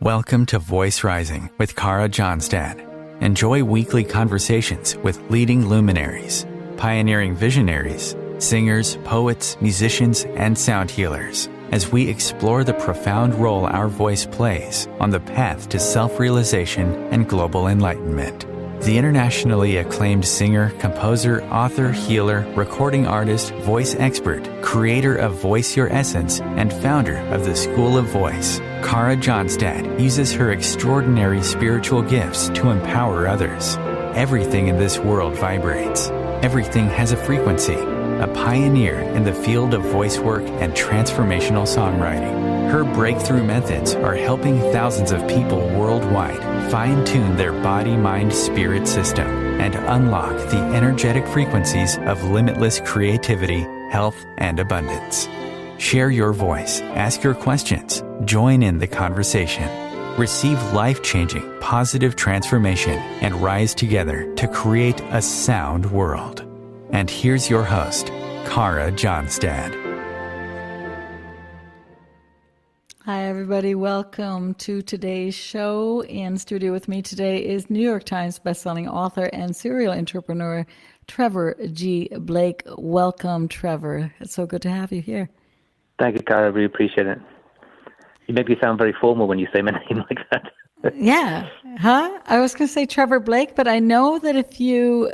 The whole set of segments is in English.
Welcome to Voice Rising with Kara Johnstad. Enjoy weekly conversations with leading luminaries, pioneering visionaries, singers, poets, musicians, and sound healers as we explore the profound role our voice plays on the path to self-realization and global enlightenment. The internationally acclaimed singer, composer, author, healer, recording artist, voice expert, creator of Voice Your Essence, and founder of the School of Voice, Kara Johnstad uses her extraordinary spiritual gifts to empower others. Everything in this world vibrates. Everything has a frequency. A pioneer in the field of voice work and transformational songwriting. Her breakthrough methods are helping thousands of people worldwide fine-tune their body-mind-spirit system and unlock the energetic frequencies of limitless creativity, health, and abundance. Share your voice, ask your questions, join in the conversation. Receive life-changing, positive transformation and rise together to create a sound world. And here's your host, Kara Johnstad. Hi, everybody. Welcome to today's show. In studio with me today is New York Times bestselling author and serial entrepreneur Trevor G. Blake. Welcome, Trevor. It's so good to have you here. Thank you, Cara. I really appreciate it. You make me sound very formal when you say my name like that. Yeah. Huh? I was going to say Trevor Blake, but I know that if you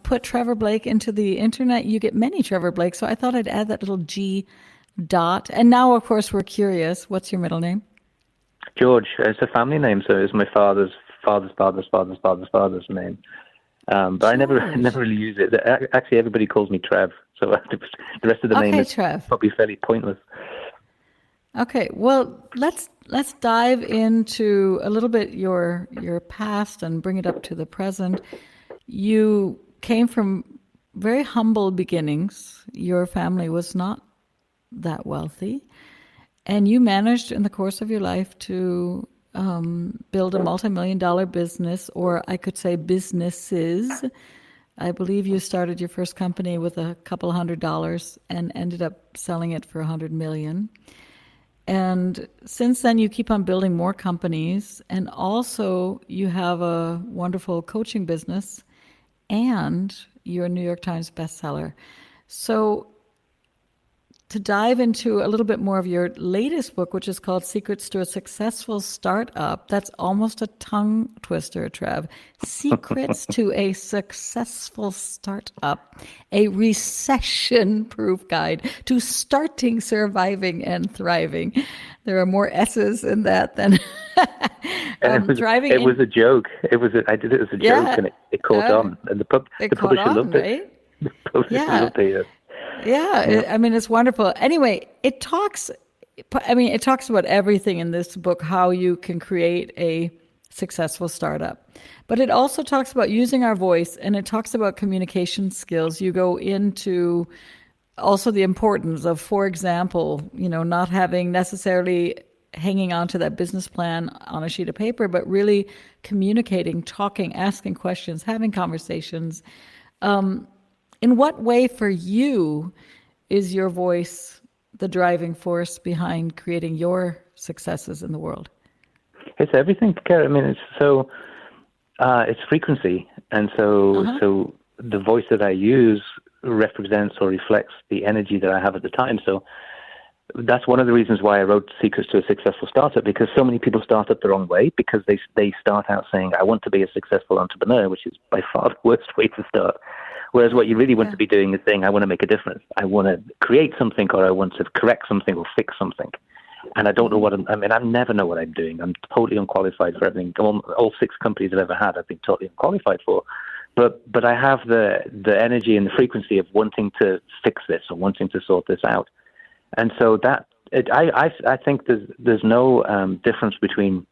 put Trevor Blake into the internet, you get many Trevor Blake. So I thought I'd add that little G dot. And now, of course, we're curious. What's your middle name? George. It's a family name, so it's my father's name. But I never really use it. Actually, everybody calls me Trev, so the rest of the name is Trev. Probably fairly pointless. Okay, well, let's dive into a little bit your past and bring it up to the present. You came from very humble beginnings. Your family was not that wealthy, and you managed in the course of your life to build a multi-million-dollar business, or I could say businesses. I believe you started your first company with a couple $100 and ended up selling it for $100 million. And since then, you keep on building more companies, and also you have a wonderful coaching business, and you're a New York Times bestseller. So to dive into a little bit more of your latest book, which is called Secrets to a Successful Startup. That's almost a tongue twister, Trev. Secrets to a Successful Startup, a recession-proof guide to starting, surviving, and thriving. There are more S's in that than thriving. It was a joke. I did it as a joke, and it caught on. And the publisher loved it. The publisher loved it. Yeah, I mean, it's wonderful. Anyway, it talks about everything in this book, how you can create a successful startup. But it also talks about using our voice, and it talks about communication skills. You go into also the importance of, for example, not having necessarily hanging on to that business plan on a sheet of paper, but really communicating, talking, asking questions, having conversations. In what way for you is your voice the driving force behind creating your successes in the world? It's everything, Kara. I mean, it's frequency. And so the voice that I use represents or reflects the energy that I have at the time. So that's one of the reasons why I wrote Secrets to a Successful Startup, because so many people start up the wrong way, because they start out saying, I want to be a successful entrepreneur, which is by far the worst way to start. Whereas what you really want to be doing is saying, I want to make a difference. I want to create something, or I want to correct something or fix something. And I don't know I never know what I'm doing. I'm totally unqualified for everything. All 6 companies I've ever had, I've been totally unqualified for. But I have the energy and the frequency of wanting to fix this or wanting to sort this out. And so I think there's no difference between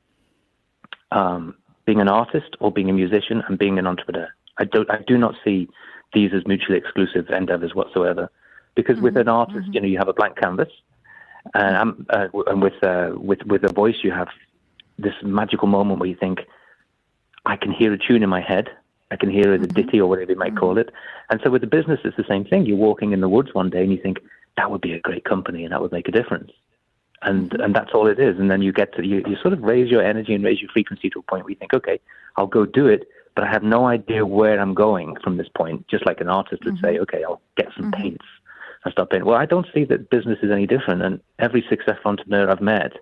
being an artist or being a musician and being an entrepreneur. I do not see these as mutually exclusive endeavors whatsoever, because with an artist, you have a blank canvas, and with a voice, you have this magical moment where you think, I can hear a tune in my head, I can hear the ditty or whatever you might call it. And so with the business, it's the same thing. You're walking in the woods one day and you think, that would be a great company and that would make a difference. And that's all it is. And then you get to, you sort of raise your energy and raise your frequency to a point where you think, okay, I'll go do it, but I have no idea where I'm going from this point. Just like an artist would say, okay, I'll get some paints and start painting. Well, I don't see that business is any different. And every successful entrepreneur I've met,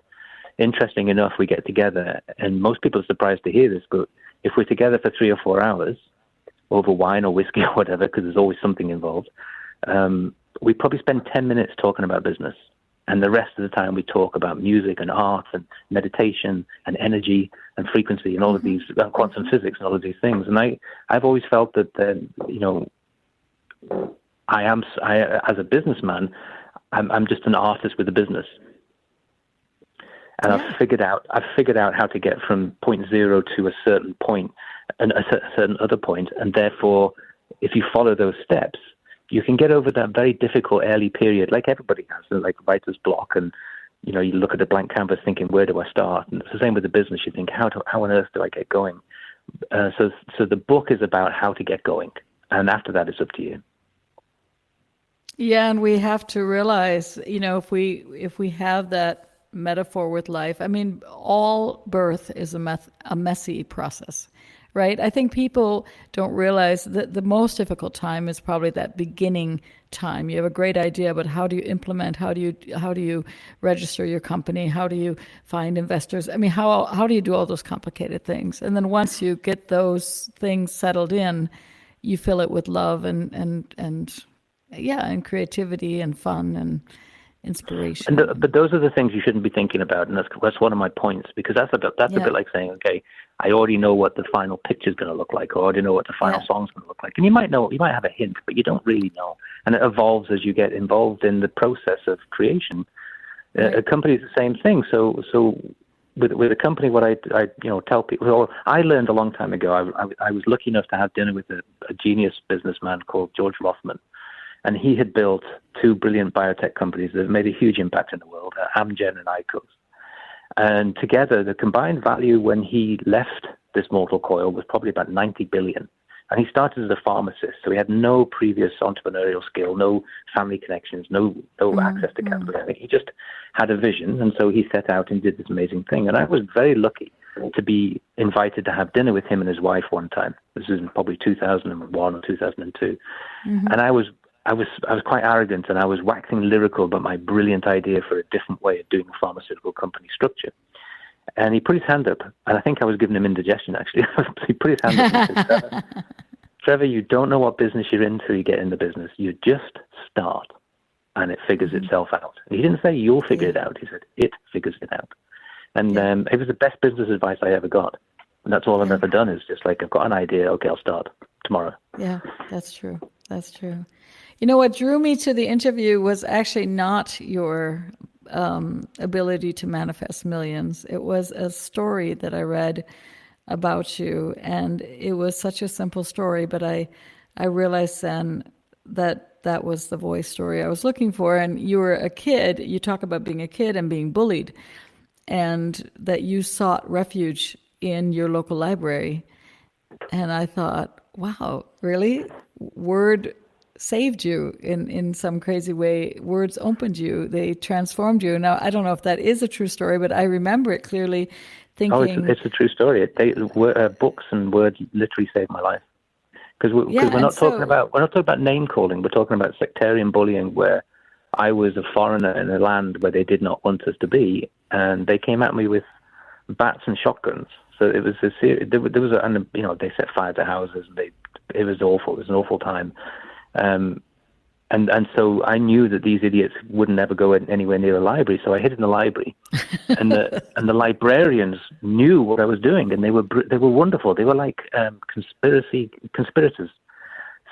interesting enough, we get together, and most people are surprised to hear this, but if we're together for 3 or 4 hours over wine or whiskey or whatever, because there's always something involved, we probably spend 10 minutes talking about business. And the rest of the time we talk about music and art and meditation and energy and frequency and all of these, quantum physics and all of these things. And I've always felt that, as a businessman, I'm just an artist with a business. And I've figured out how to get from point zero to a certain point and a certain other point. And therefore, if you follow those steps, you can get over that very difficult early period, like everybody has, like writer's block. And, you look at a blank canvas thinking, where do I start? And it's the same with the business. You think, how on earth do I get going? So the book is about how to get going. And after that, it's up to you. Yeah, and we have to realize, if we have that metaphor with life, I mean, all birth is a messy process, right? I think people don't realize that the most difficult time is probably that beginning time. You have a great idea, but how do you implement? How do you register your company? How do you find investors? I mean, how do you do all those complicated things? And then once you get those things settled in, you fill it with love and creativity and fun and inspiration. But those are the things you shouldn't be thinking about, and that's one of my points, because that's a bit like saying, okay, I already know what the final picture is going to look like, or I already know what the final song's going to look like, and you might have a hint, but you don't really know, and it evolves as you get involved in the process of creation. Right. A company is the same thing. So with a company, what I tell people, well, I learned a long time ago. I was lucky enough to have dinner with a genius businessman called George Rothman. And he had built 2 brilliant biotech companies that have made a huge impact in the world, Amgen and ICOS. And together, the combined value when he left this mortal coil was probably about 90 billion. And he started as a pharmacist, so he had no previous entrepreneurial skill, no family connections, no access to capital. I think he just had a vision, and so he set out and did this amazing thing. And I was very lucky to be invited to have dinner with him and his wife one time. This is in probably 2001 or 2002. And I was quite arrogant, and I was waxing lyrical about my brilliant idea for a different way of doing a pharmaceutical company structure. And he put his hand up, and I think I was giving him indigestion, actually. He put his hand up and said, Trevor, you don't know what business you're in until you get in the business. You just start, and it figures itself out. And he didn't say you'll figure it out. He said it figures it out. And it was the best business advice I ever got. And that's all I've ever done, is just like, I've got an idea. Okay, I'll start tomorrow. Yeah, that's true. That's true. What drew me to the interview was actually not your ability to manifest millions. It was a story that I read about you, and it was such a simple story, but I realized then that was the voice story I was looking for. And you were a kid. You talk about being a kid and being bullied, and that you sought refuge in your local library. And I thought, wow, really? Word saved you in some crazy way. Words opened you. They transformed you. Now, I don't know if that is a true story, but I remember it clearly thinking... Oh, it's a true story. Books and words literally saved my life. Because we're not talking about name calling. We're talking about sectarian bullying, where I was a foreigner in a land where they did not want us to be, and they came at me with bats and shotguns. So it was a serious... they set fire to houses, and it was awful. It was an awful time. And so I knew that these idiots would never go anywhere near the library, so I hid in the library, and the librarians knew what I was doing, and they were wonderful. They were like conspirators.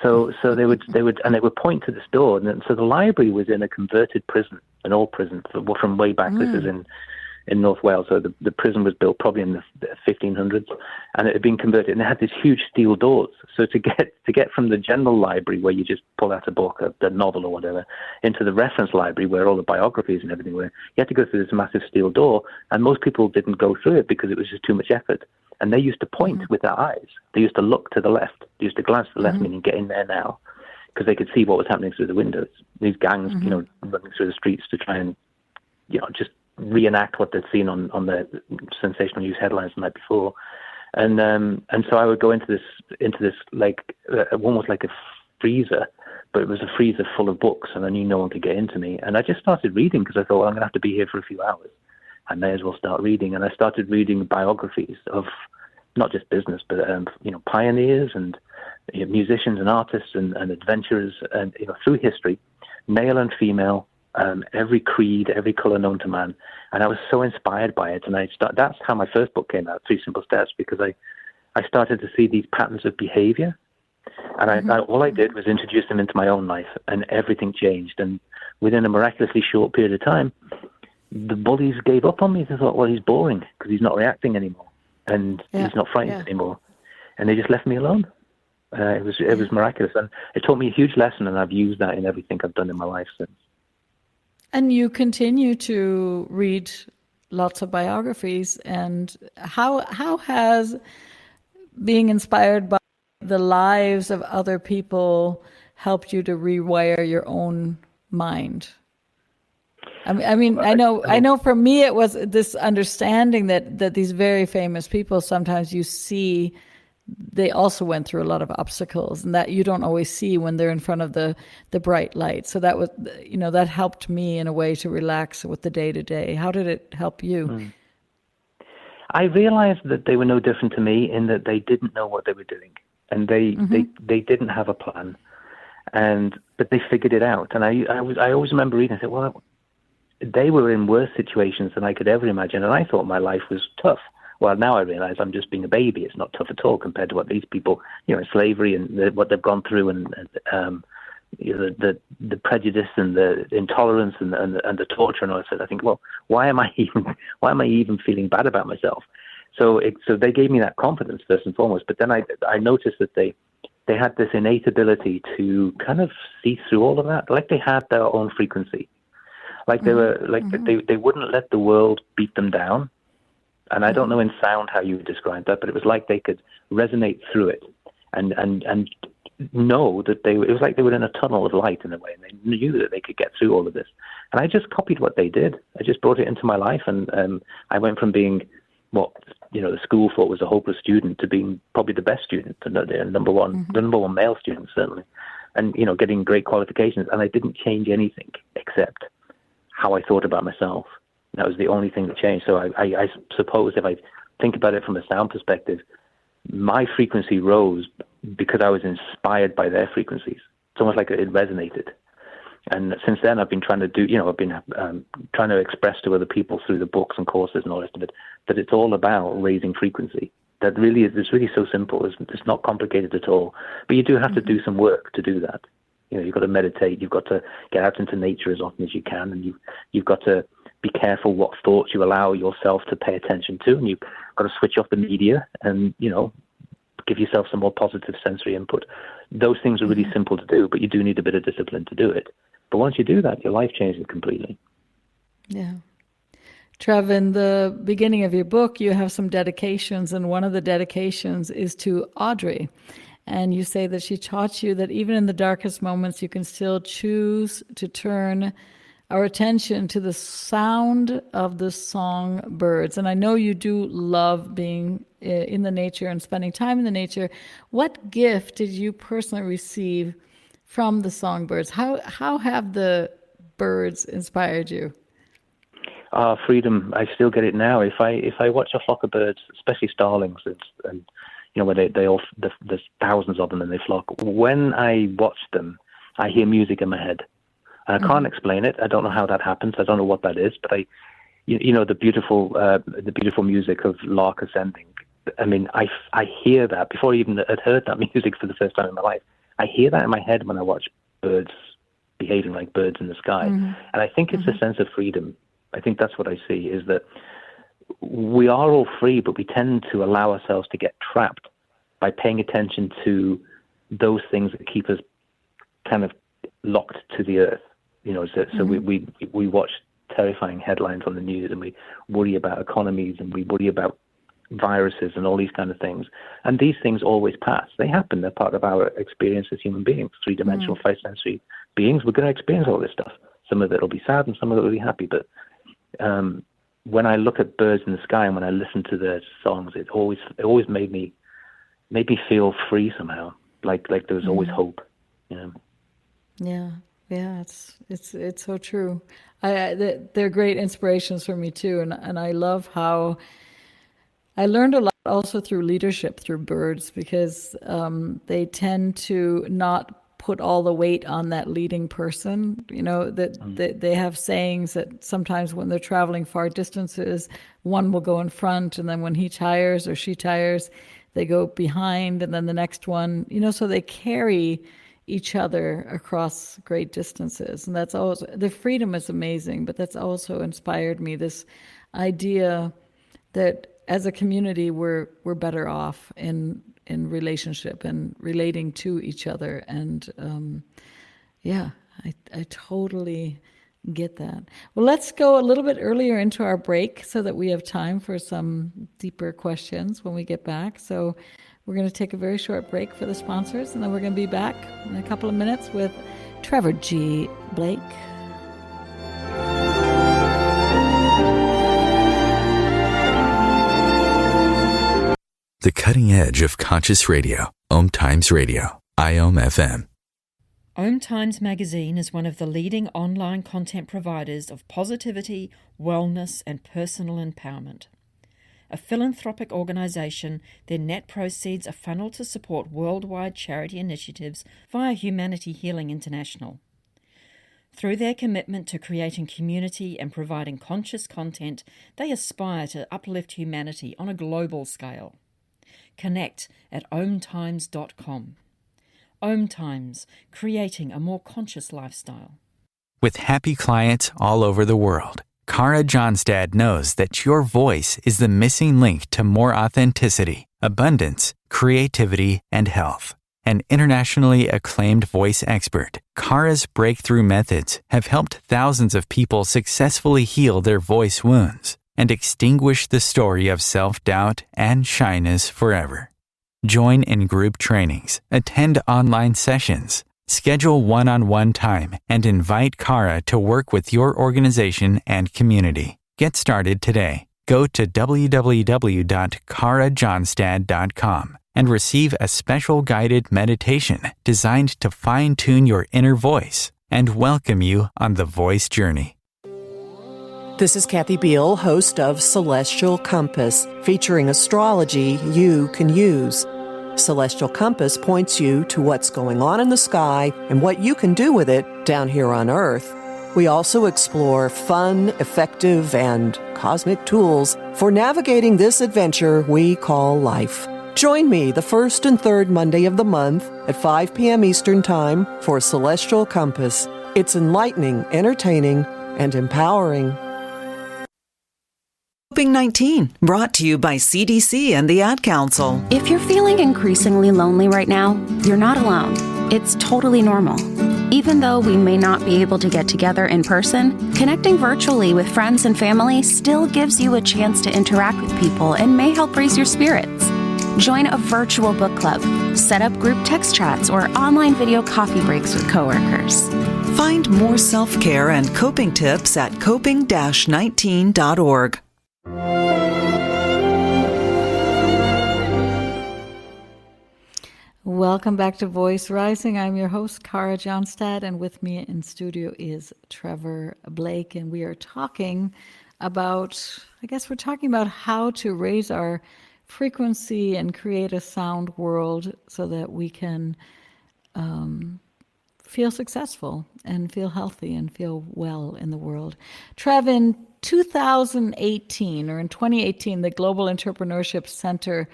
So they would point to this door, and so the library was in a converted prison, an old prison from way back. This is in North Wales. So the prison was built probably in the 1500s, and it had been converted, and it had these huge steel doors. So to get from the general library, where you just pull out a book, a novel or whatever, into the reference library where all the biographies and everything were, you had to go through this massive steel door, and most people didn't go through it because it was just too much effort. And they used to point with their eyes. They used to look to the left. They used to glance to the left, meaning get in there now, because they could see what was happening through the windows. These gangs, running through the streets to try and, just reenact what they'd seen on the sensational news headlines the night before. And so I would go into this like almost like a freezer, but it was a freezer full of books, and I knew no one could get into me. And I just started reading because I thought, well, I'm going to have to be here for a few hours. I may as well start reading. And I started reading biographies of not just business, but pioneers and musicians and artists and adventurers, and through history, male and female, every creed, every color known to man. And I was so inspired by it. And that's how my first book came out, 3 Simple Steps, because I started to see these patterns of behavior. And all I did was introduce them into my own life, and everything changed. And within a miraculously short period of time, the bullies gave up on me. They thought, well, he's boring because he's not reacting anymore, and he's not frightened anymore. And they just left me alone. It was miraculous. And it taught me a huge lesson, and I've used that in everything I've done in my life since. And you continue to read lots of biographies. And how has being inspired by the lives of other people helped you to rewire your own mind? I mean, I know for me it was this understanding that these very famous people, sometimes you see they also went through a lot of obstacles, and that you don't always see when they're in front of the bright light. So that was, that helped me in a way to relax with the day to day. How did it help you? I realized that they were no different to me in that they didn't know what they were doing, and they didn't have a plan, but they figured it out. And I always remember reading, I said, well, they were in worse situations than I could ever imagine, and I thought my life was tough. Well, now I realize I'm just being a baby. It's not tough at all compared to what these people, in slavery and what they've gone through, and the prejudice and the intolerance and the torture and all that. I think, well, why am I even feeling bad about myself? So they gave me that confidence first and foremost. But then I noticed that they had this innate ability to kind of see through all of that, like they had their own frequency, like they were they wouldn't let the world beat them down. And I don't know in sound how you would describe that, but it was like they could resonate through it and know that it was like they were in a tunnel of light in a way, and they knew that they could get through all of this. And I just copied what they did. I just brought it into my life, and I went from being what the school thought was a hopeless student to being probably the best student, the number one male student certainly, and getting great qualifications. And I didn't change anything except how I thought about myself. That was the only thing that changed. So I suppose if I think about it from a sound perspective, my frequency rose because I was inspired by their frequencies. It's almost like it resonated. And since then, I've been trying to I've been trying to express to other people through the books and courses and all the rest of it, that it's all about raising frequency. That really is, it's really so simple. It's not complicated at all. But you do have to do some work to do that. You've got to meditate. You've got to get out into nature as often as you can. And you've got to be careful what thoughts you allow yourself to pay attention to, and you've got to switch off the media and give yourself some more positive sensory input. Those things are really simple to do, but you do need a bit of discipline to do it. But once you do that, your life changes completely. Yeah. Trev, in the beginning of your book, you have some dedications, and one of the dedications is to Audrey. And you say that she taught you that even in the darkest moments, you can still choose to turn our attention to the sound of the songbirds. And I know you do love being in the nature and spending time in the nature. What gift did you personally receive from the songbirds? How have the birds inspired you? Freedom. I still get it now. If I watch a flock of birds, especially starlings, and where there's thousands of them and they flock. When I watch them, I hear music in my head. And I can't explain it. I don't know how that happens. I don't know what that is. But the beautiful music of lark ascending. I mean, I hear that before I even had heard that music for the first time in my life. I hear that in my head when I watch birds behaving like birds in the sky. And I think it's a sense of freedom. I think that's what I see, is that we are all free, but we tend to allow ourselves to get trapped by paying attention to those things that keep us kind of locked to the earth. So we watch terrifying headlines on the news, and we worry about economies, and we worry about viruses and all these kind of things. And these things always pass. They happen. They're part of our experience as human beings, three-dimensional, five-sensory beings. We're going to experience all this stuff. Some of it will be sad and some of it will be happy. But when I look at birds in the sky and when I listen to their songs, it always made me feel free somehow, like there's always hope, you know. Yeah, it's so true. They're great inspirations for me too, and I love how I learned a lot also through leadership through birds, because they tend to not put all the weight on that leading person. You know, that they have sayings that sometimes when they're traveling far distances, one will go in front, and then when he tires or she tires, they go behind, and then the next one, you know, so they carry each other across great distances. And that's always, the freedom is amazing, but that's also inspired me, this idea that as a community, we're better off in relationship and relating to each other. And I totally get that. Well, let's go a little bit earlier into our break so that we have time for some deeper questions when we get back. So we're going to take a very short break for the sponsors, and then we're going to be back in a couple of minutes with Trevor G. Blake. The cutting edge of conscious radio, OMTimes Radio, IOM FM. OMTimes magazine is one of the leading online content providers of positivity, wellness, and personal empowerment. A philanthropic organization, their net proceeds are funneled to support worldwide charity initiatives via Humanity Healing International. Through their commitment to creating community and providing conscious content, they aspire to uplift humanity on a global scale. Connect at omtimes.com. OMTimes, creating a more conscious lifestyle. With happy clients all over the world, Kara Johnstad knows that your voice is the missing link to more authenticity, abundance, creativity, and health. An internationally acclaimed voice expert, Kara's breakthrough methods have helped thousands of people successfully heal their voice wounds and extinguish the story of self-doubt and shyness forever. Join in group trainings, attend online sessions, schedule one-on-one time, and invite Kara to work with your organization and community. Get started today. Go to www.karajohnstad.com and receive a special guided meditation designed to fine-tune your inner voice and welcome you on the voice journey. This is Kathy Beal, host of Celestial Compass, featuring astrology you can use. Celestial Compass points you to what's going on in the sky and what you can do with it down here on Earth. We also explore fun, effective, and cosmic tools for navigating this adventure we call life. Join me the first and third Monday of the month at 5 p.m. Eastern Time for Celestial Compass. It's enlightening, entertaining, and empowering. Coping-19, brought to you by CDC and the Ad Council. If you're feeling increasingly lonely right now, you're not alone. It's totally normal. Even though we may not be able to get together in person, connecting virtually with friends and family still gives you a chance to interact with people and may help raise your spirits. Join a virtual book club, set up group text chats, or online video coffee breaks with coworkers. Find more self-care and coping tips at coping-19.org. Welcome back to Voice Rising. I'm your host, Kara Johnstad, and with me in studio is Trevor Blake, and we are talking about, how to raise our frequency and create a sound world so that we can feel successful and feel healthy and feel well in the world. Trev, in 2018, the Global Entrepreneurship Center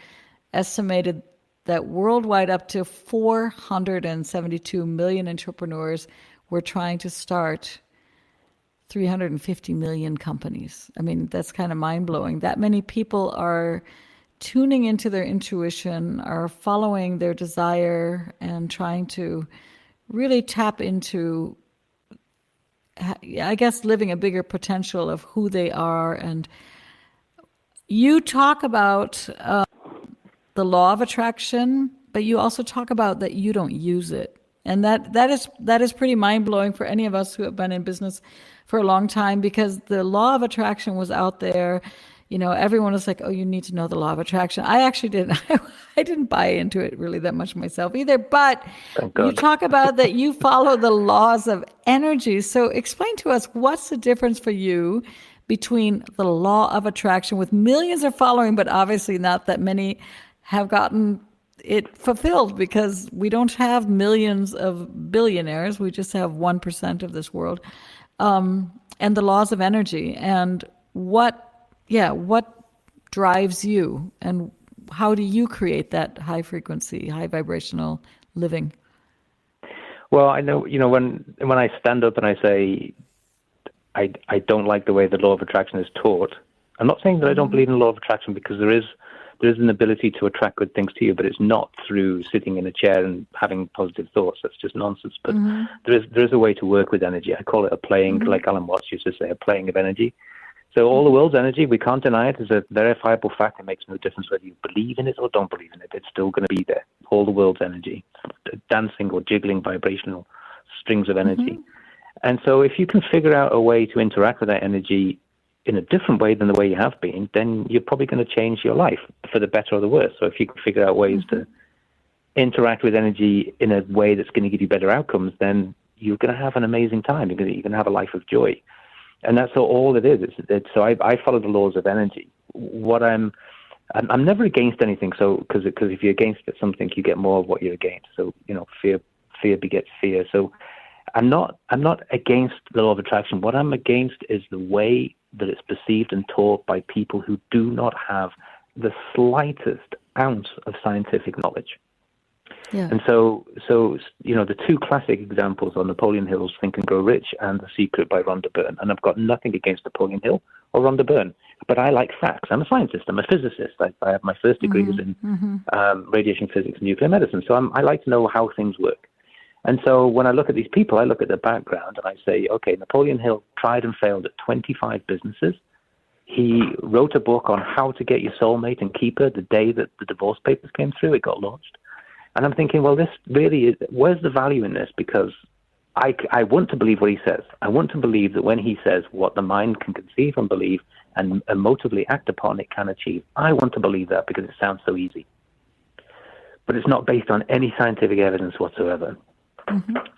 estimated that worldwide up to 472 million entrepreneurs were trying to start 350 million companies. I mean, that's kind of mind-blowing. That many people are tuning into their intuition, are following their desire, and trying to really tap into, I guess, living a bigger potential of who they are. And you talk about the law of attraction, but you also talk about that you don't use it. And that is pretty mind-blowing for any of us who have been in business for a long time because the law of attraction was out there. Everyone was like, oh, you need to know the law of attraction. I actually didn't. I didn't buy into it really that much myself either. But you talk about that you follow the laws of energy. So explain to us, what's the difference for you between the law of attraction with millions of following, but obviously not that many have gotten it fulfilled, because we don't have millions of billionaires. We just have 1% of this world. And the laws of energy, and what drives you, and how do you create that high frequency, high vibrational living? Well, I know, when I stand up and I say I don't like the way the law of attraction is taught, I'm not saying that I don't believe in the law of attraction, because there is an ability to attract good things to you, but it's not through sitting in a chair and having positive thoughts. That's just nonsense. But there is a way to work with energy. I call it a playing, like Alan Watts used to say, a playing of energy. So all the world's energy, we can't deny it. It's a verifiable fact. It makes no difference whether you believe in it or don't believe in it. It's still going to be there. All the world's energy, dancing or jiggling vibrational strings of energy. And so if you can figure out a way to interact with that energy in a different way than the way you have been, then you're probably going to change your life for the better or the worse. So if you can figure out ways to interact with energy in a way that's going to give you better outcomes, then you're going to have an amazing time. You're going to have a life of joy. And that's all it is. So I follow the laws of energy. I'm never against anything. So because if you're against something, you get more of what you're against. So fear begets fear. So I'm not against the law of attraction. What I'm against is the way that it's perceived and taught by people who do not have the slightest ounce of scientific knowledge. Yeah. And so the two classic examples are Napoleon Hill's Think and Grow Rich and The Secret by Rhonda Byrne. And I've got nothing against Napoleon Hill or Rhonda Byrne, but I like facts. I'm a scientist. I'm a physicist. I have my first degrees in radiation physics and nuclear medicine. So I like to know how things work. And so when I look at these people, I look at their background and I say, okay, Napoleon Hill tried and failed at 25 businesses. He wrote a book on how to get your soulmate and keep her the day that the divorce papers came through. It got launched. And I'm thinking, well, this really is, where's the value in this? Because I want to believe what he says. I want to believe that when he says what the mind can conceive and believe and emotively act upon, it can achieve. I want to believe that because it sounds so easy. But it's not based on any scientific evidence whatsoever.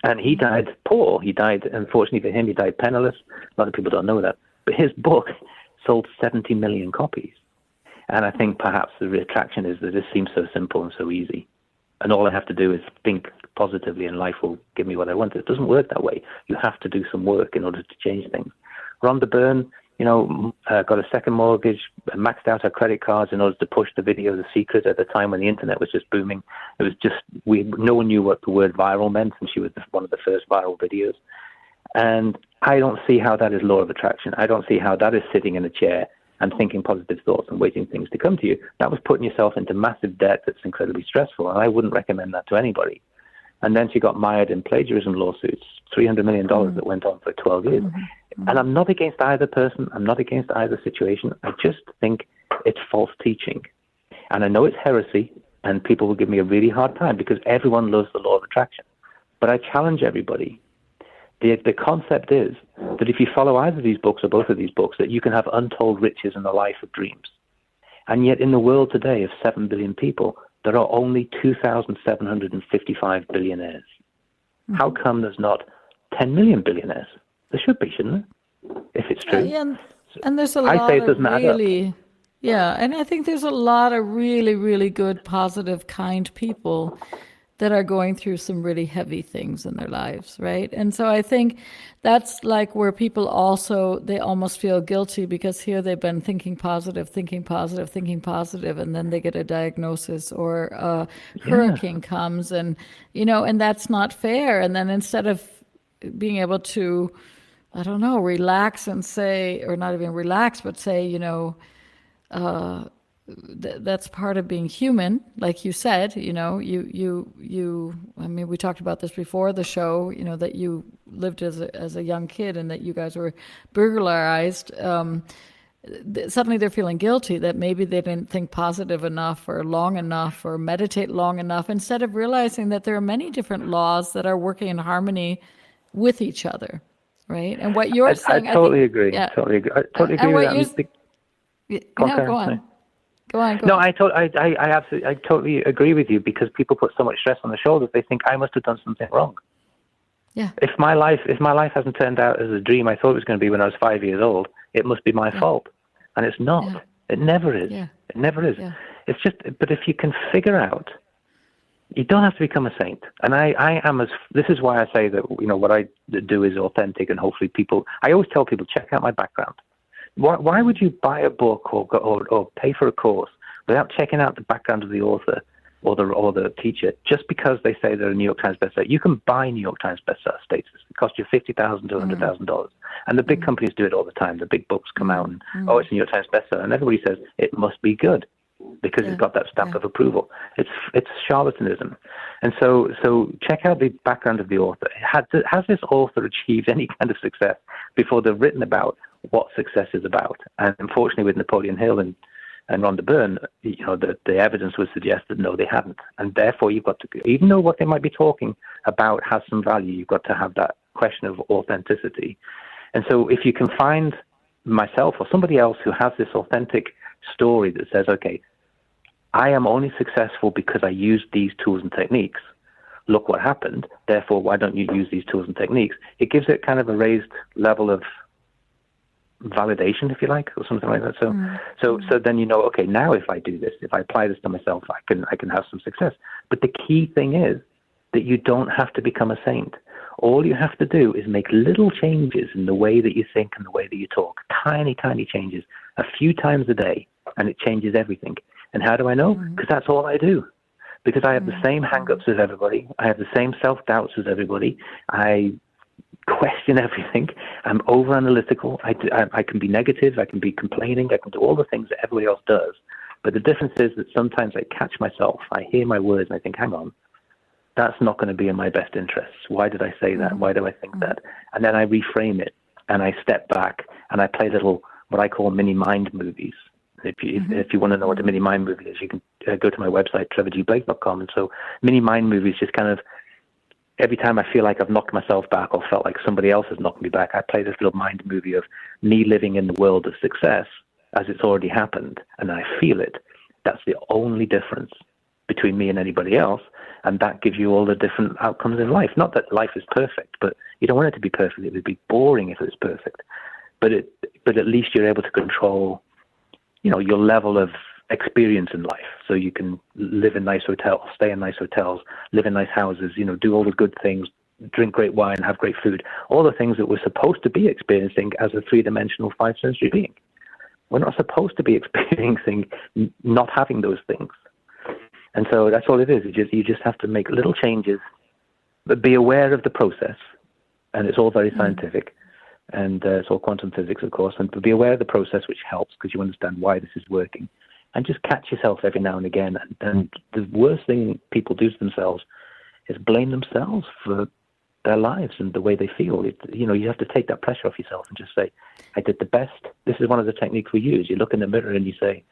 And he died poor. He died, unfortunately for him, he died penniless. A lot of people don't know that. But his book sold 70 million copies. And I think perhaps the attraction is that this seems so simple and so easy. And all I have to do is think positively and life will give me what I want. It doesn't work that way. You have to do some work in order to change things. Rhonda Byrne, got a second mortgage, maxed out her credit cards in order to push the video The Secret at the time when the internet was just booming. It was just, no one knew what the word viral meant, and she was one of the first viral videos. And I don't see how that is law of attraction. I don't see how that is sitting in a chair and thinking positive thoughts and waiting things to come to you. That was putting yourself into massive debt that's incredibly stressful, and I wouldn't recommend that to anybody. And then she got mired in plagiarism lawsuits, $300 million that went on for 12 years. And I'm not against either person. I'm not against either situation. I just think it's false teaching. And I know it's heresy, and people will give me a really hard time because everyone loves the law of attraction. But I challenge everybody. The concept is that if you follow either of these books or both of these books, that you can have untold riches and a life of dreams. And yet in the world today of 7 billion people, there are only 2,755 billionaires. How come there's not 10 million billionaires? There should be, shouldn't there? If it's true. And there's a lot I say it doesn't of add really, up. yeah, and I think there's a lot of really, really good, positive, kind people that are going through some really heavy things in their lives, right? And so I think that's like where people also, they almost feel guilty because here they've been thinking positive, and then they get a diagnosis or a hurricane comes and, and that's not fair. And then instead of being able to, I don't know, relax and say, or not even relax, but say, that's part of being human, like you said. I mean, we talked about this before the show. That you lived as a young kid, and that you guys were burglarized. Suddenly, they're feeling guilty that maybe they didn't think positive enough, or long enough, or meditate long enough. Instead of realizing that there are many different laws that are working in harmony with each other. right? And what you're saying, I totally think, agree. yeah. Totally agree. I totally agree with that. Go on. Go on. No, I totally agree with you, because people put so much stress on their shoulders. They think I must have done something wrong. Yeah. If my life hasn't turned out as a dream I thought it was going to be when I was 5 years old, it must be my fault, and it's not. Yeah. It never is. Yeah. It never is. Yeah. It's just. But if you can figure out, you don't have to become a saint. And I am as. This is why I say that what I do is authentic, and hopefully people. I always tell people, check out my background. Why would you buy a book or pay for a course without checking out the background of the author or the teacher, just because they say they're a New York Times bestseller? You can buy New York Times bestseller status. It costs you $50,000 to $100,000, and the big companies do it all the time. The big books come out and it's a New York Times bestseller, and everybody says it must be good because it's got that stamp of approval. It's charlatanism, and so check out the background of the author. Has this author achieved any kind of success before they've written about what success is about? And unfortunately, with Napoleon Hill and Rhonda Byrne, the evidence would suggest that no, they hadn't. And therefore, you've got to, even though what they might be talking about has some value, you've got to have that question of authenticity. And so if you can find myself or somebody else who has this authentic story that says, okay, I am only successful because I used these tools and techniques. Look what happened. Therefore, why don't you use these tools and techniques? It gives it kind of a raised level of validation, if you like, or something like that. So then okay, now if I do this, if I apply this to myself, I can have some success. But the key thing is that you don't have to become a saint. All you have to do is make little changes in the way that you think and the way that you talk. Tiny changes, a few times a day, and it changes everything. And how do I know? Because that's all I do. Because I have the same hang-ups as everybody. I have the same self-doubts as everybody. I question everything. I'm over-analytical. I can be negative. I can be complaining. I can do all the things that everybody else does. But the difference is that sometimes I catch myself. I hear my words and I think, hang on, that's not going to be in my best interests. Why did I say that? Why do I think that? And then I reframe it, and I step back, and I play little, what I call mini mind movies. If you want to know what a mini mind movie is, you can go to my website, trevorgblake.com. And so mini mind movies just kind of, every time I feel like I've knocked myself back or felt like somebody else has knocked me back, I play this little mind movie of me living in the world of success as it's already happened, and I feel it. That's the only difference between me and anybody else, and that gives you all the different outcomes in life. Not that life is perfect, but you don't want it to be perfect. It would be boring if it was perfect. But at least you're able to control, your level of experience in life. So you can live in nice hotels, stay in nice hotels, live in nice houses, do all the good things, drink great wine, have great food, all the things that we're supposed to be experiencing as a three-dimensional, five-sensory being. We're not supposed to be experiencing not having those things. And so that's all it is. You just have to make little changes, but be aware of the process. And it's all very scientific. And it's all quantum physics, of course. And be aware of the process, which helps because you understand why this is working. And just catch yourself every now and again. And the worst thing people do to themselves is blame themselves for their lives and the way they feel. You have to take that pressure off yourself and just say, I did the best. This is one of the techniques we use. You look in the mirror and you say,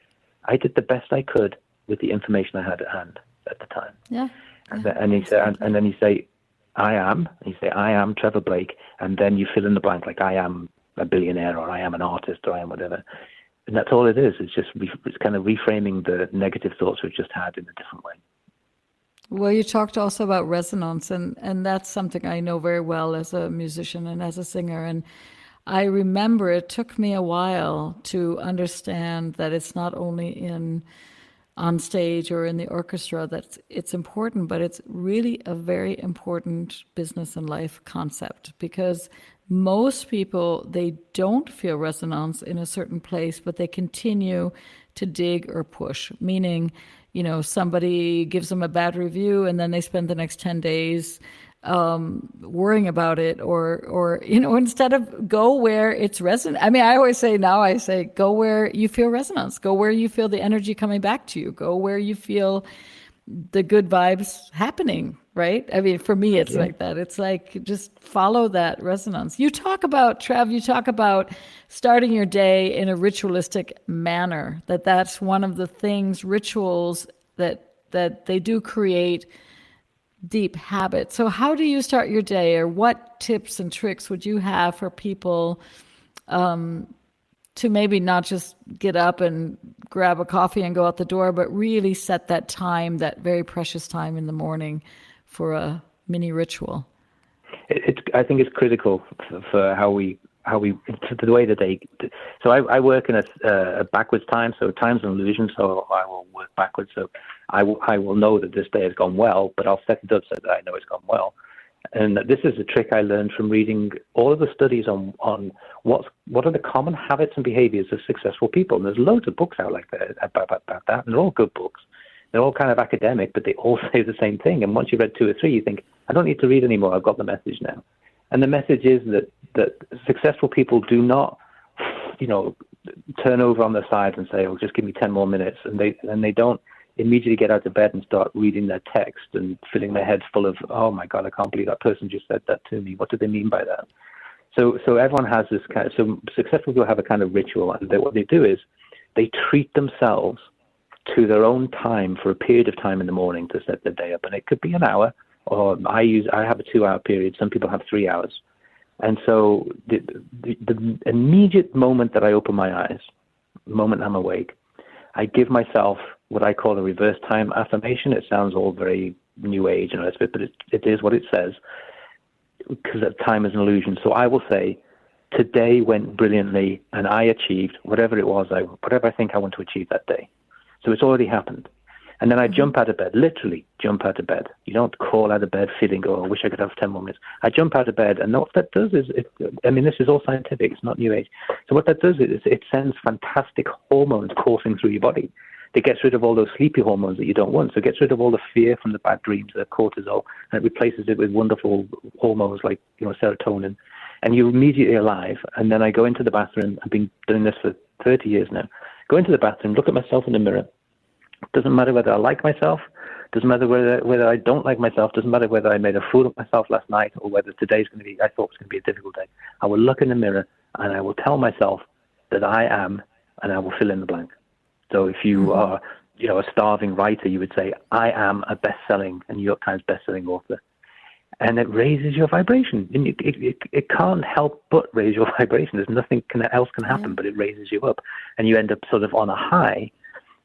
I did the best I could with the information I had at hand at the time. Yeah. And then you say, I am. And you say, I am Trevor Blake. And then you fill in the blank, like I am a billionaire, or I am an artist, or I am whatever. And that's all it is. It's just it's kind of reframing the negative thoughts we've just had in a different way. Well, you talked also about resonance, and that's something I know very well as a musician and as a singer. And I remember it took me a while to understand that it's not only on stage or in the orchestra that it's important, but it's really a very important business and life concept, because most people, they don't feel resonance in a certain place, but they continue to dig or push, meaning, somebody gives them a bad review and then they spend the next 10 days worrying about it, or instead of go where it's resonant. I mean, I say go where you feel resonance, go where you feel the energy coming back to you, go where you feel the good vibes happening, right? I mean, for me, it's like that. It's like, just follow that resonance. You talk about starting your day in a ritualistic manner, that's one of the things, rituals that they do create deep habit. So how do you start your day, or what tips and tricks would you have for people to maybe not just get up and grab a coffee and go out the door, but really set that time, that very precious time in the morning, for a mini ritual? I think it's critical for how we the way that they. So I work in a backwards time. So time's an illusion. So I will work backwards. So I will know that this day has gone well, but I'll set it up so that I know it's gone well. And this is a trick I learned from reading all of the studies on what are the common habits and behaviors of successful people. And there's loads of books out like that about that, and they're all good books. They're all kind of academic, but they all say the same thing. And once you've read 2 or 3, you think, I don't need to read anymore. I've got the message now. And the message is that successful people do not, turn over on their sides and say, "Oh, just give me 10 more minutes," and they don't immediately get out of bed and start reading their text and filling their heads full of, "Oh my God, I can't believe that person just said that to me. What do they mean by that?" So everyone has this kind of, so successful people have a kind of ritual, and what they do is they treat themselves to their own time for a period of time in the morning to set their day up. And it could be an hour, or I have a 2-hour period. Some people have 3 hours. And so the immediate moment that I open my eyes, the moment I'm awake, I give myself what I call a reverse time affirmation. It sounds all very new age and all that, but it is what it says, because time is an illusion. So I will say, today went brilliantly and I achieved whatever it was, whatever I think I want to achieve that day. So it's already happened. And then I jump out of bed, literally jump out of bed. You don't crawl out of bed feeling, "Oh, I wish I could have 10 more minutes." I jump out of bed, and what that does is, this is all scientific, it's not new age. So what that does is it sends fantastic hormones coursing through your body. It gets rid of all those sleepy hormones that you don't want. So it gets rid of all the fear from the bad dreams, the cortisol, and it replaces it with wonderful hormones like serotonin. And you're immediately alive. And then I go into the bathroom. I've been doing this for 30 years now. Go into the bathroom, look at myself in the mirror. Doesn't matter whether I like myself, doesn't matter whether I don't like myself, doesn't matter whether I made a fool of myself last night or whether today's going to be, I thought it was going to be a difficult day. I will look in the mirror and I will tell myself that I am, and I will fill in the blank. So if you are, a starving writer, you would say, "I am a best-selling and New York Times best-selling author." And it raises your vibration. And it can't help but raise your vibration. There's nothing else can happen, but it raises you up. And you end up sort of on a high.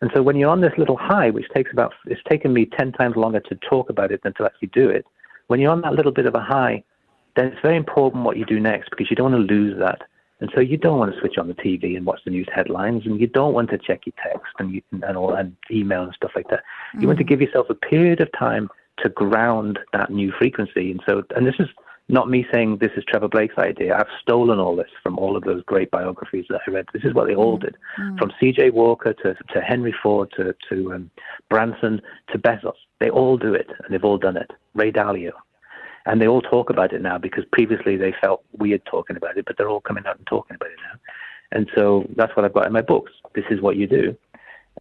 And so when you're on this little high, which it's taken me 10 times longer to talk about it than to actually do it. When you're on that little bit of a high, then it's very important what you do next, because you don't want to lose that. And so you don't want to switch on the TV and watch the news headlines, and you don't want to check your text and email and stuff like that. You want to give yourself a period of time to ground that new frequency. And this is not me saying this is Trevor Blake's idea. I've stolen all this from all of those great biographies that I read. This is what they all did, from C.J. Walker to Henry Ford to Branson to Bezos. They all do it, and they've all done it. Ray Dalio. And they all talk about it now, because previously they felt weird talking about it, but they're all coming out and talking about it now. And so that's what I've got in my books. This is what you do.